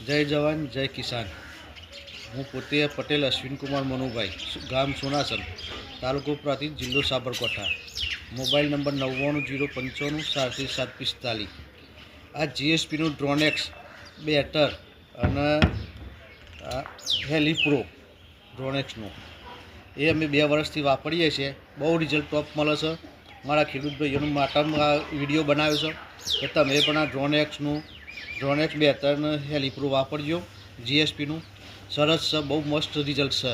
जय जवान जय किसान। हूँ पोते पटेल अश्विन कुमार मनुभाई, गाम सोनासर, तालुको प्रांतिज, जिल्लो साबरकांठा। Mobile number 9905574745। आ जीएसपीનું ડ્રોનેક્સ બેટર અને હેલી પ્રો ડ્રોનેક્સનું એ અમે 2 વર્ષથી વાપરીએ છીએ। બહુ રિઝલ્ટ ટોપ મળે છે। મારા ખેડૂત ભાઈઓનું માટેમાં આ વિડીયો બનાવ્યો છે કે તમે પણ આ ડ્રોનેક્સ બેટર ને હેલી પ્રો વાપરજો। જીએસપીનું સરસ છે, બહુ મસ્ત રિઝલ્ટ છે।